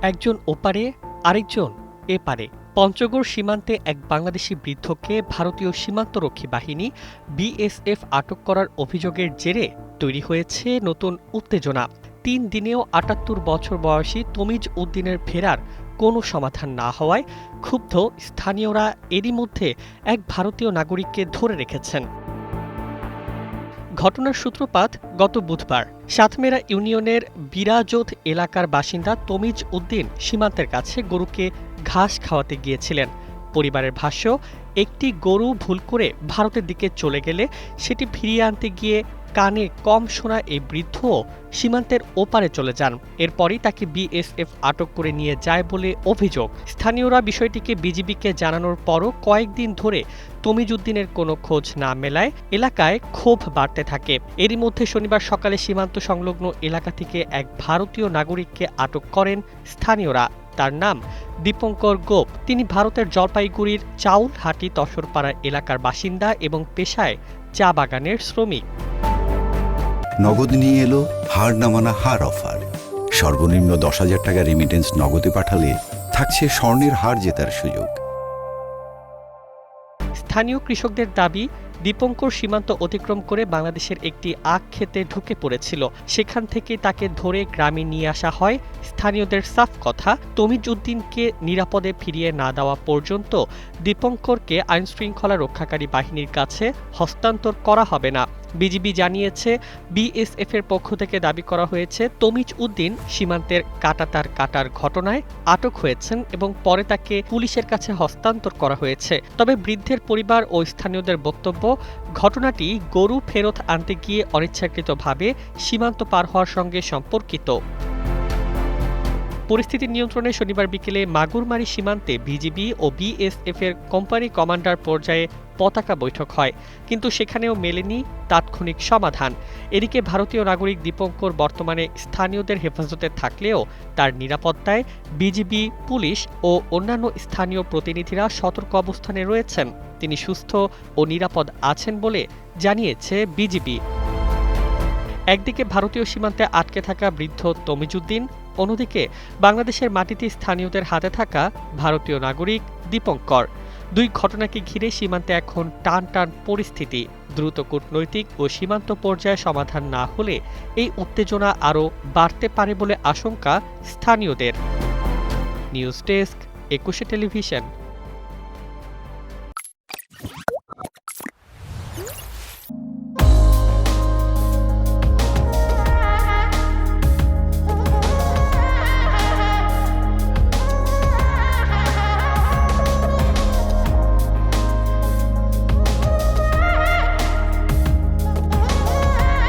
একজন ওপারে আরেকজন এপারে। পঞ্চগড় সীমান্তে এক বাংলাদেশি বৃদ্ধকে ভারতীয় সীমান্তরক্ষী বাহিনী বিএসএফ আটক করার অভিযোগের জেরে তৈরি হয়েছে নতুন উত্তেজনা। ৩ দিনেও ৭৮ বছর বয়সী তমিজ উদ্দিনের ফেরার কোনো সমাধান না হওয়ায় ক্ষুব্ধ স্থানীয়রা এরই মধ্যে এক ভারতীয় নাগরিককে ধরে রেখেছেন। ঘটনার সূত্রপাত গত বুধবার সাতমেরা ইউনিয়নের বিরাজোধ এলাকার বাসিন্দা তমিজ উদ্দিন সীমান্তের কাছে গরুকে ঘাস খাওয়াতে গিয়েছিলেন। পরিবারের ভাষ্য, একটি গরু ভুল করে ভারতের দিকে চলে গেলে সেটি ফিরিয়ে আনতে গিয়ে কানে কম শোনা এই বৃদ্ধ সীমান্তের ওপারে চলে যান। এরপরই তাকে বিএসএফ আটক করে নিয়ে যায় বলে অভিযোগ। স্থানীয়রা বিষয়টিকে বিজিবিকে জানানোর পরও কয়েকদিন ধরে তমিজ উদ্দিনের কোনো খোঁজ না মেলায় এলাকায় ক্ষোভ বাড়তে থাকে। এরই মধ্যে শনিবার সকালে সীমান্ত সংলগ্ন এলাকা থেকে এক ভারতীয় নাগরিককে আটক করেন স্থানীয়রা। তার নাম দীপঙ্কর গোপ। তিনি ভারতের জলপাইগুড়ির চাউলহাটি তসরপাড়া এলাকার বাসিন্দা এবং পেশায় চা বাগানের শ্রমিক। নগদ নিয়ে এলো হার না মানা হার অফার। সর্বনিম্ন ১০,০০০ টাকা রেমিটেন্স নগদে পাঠালে থাকছে স্বর্ণের হার জেতার সুযোগ। স্থানীয় কৃষকদের দাবি, দীপঙ্কর সীমান্ত অতিক্রম করে বাংলাদেশের একটি আখ ক্ষেতে ঢুকে পড়েছিল। সেখান থেকে তাকে ধরে গ্রামে নিয়ে আসা হয়। স্থানীয়দের সাফ কথা, তমিজ উদ্দিনকে নিরাপদে ফিরিয়ে না দেওয়া পর্যন্ত দীপঙ্করকে আইনশৃঙ্খলা রক্ষাকারী বাহিনীর কাছে হস্তান্তর করা হবে না। বিজিবি জানিয়েছে, বিএসএফ এর পক্ষ থেকে দাবি করা হয়েছে তমিজ উদ্দিন সীমান্তের কাঁটাতার কাটার ঘটনায় আটক হয়েছেন এবং পরে তাকে পুলিশের কাছে হস্তান্তর করা হয়েছে। তবে বৃদ্ধের পরিবার ও স্থানীয়দের বক্তব্য, ঘটনাটি গরু ফেরত আনতে গিয়ে অনিচ্ছাকৃতভাবে সীমান্ত পার হওয়ার সঙ্গে সম্পর্কিত। পরিস্থিতি নিয়ন্ত্রণে শনিবার বিকেলে মাগুরমারি সীমান্তে বিজিবি ও বিএসএফ এর কোম্পানি কমান্ডার পর্যায়ে পতাকা বৈঠক হয়, কিন্তু সেখানেও মেলেনি তাৎক্ষণিক সমাধান। এদিকে ভারতীয় নাগরিক দীপঙ্কর বর্তমানে স্থানীয়দের হেফাজতে থাকলেও তার নিরাপত্তায় বিজিবি, পুলিশ ও অন্যান্য স্থানীয় প্রতিনিধিরা সতর্ক অবস্থানে রয়েছেন। তিনি সুস্থ ও নিরাপদ আছেন বলে জানিয়েছে বিজিবি। একদিকে ভারতীয় সীমান্তে আটকে থাকা বৃদ্ধ তমিজ উদ্দিন, অন্যদিকে বাংলাদেশের মাটিতে স্থানীয়দের হাতে থাকা ভারতীয় নাগরিক দীপঙ্কর। দুই ঘটনাকে ঘিরে সীমান্তে এখন টান টান পরিস্থিতি। দ্রুত কূটনৈতিক ও সীমান্ত পর্যায়ে সমাধান না হলে এই উত্তেজনা আরও বাড়তে পারে বলে আশঙ্কা স্থানীয়দের। News desk, ২১ television.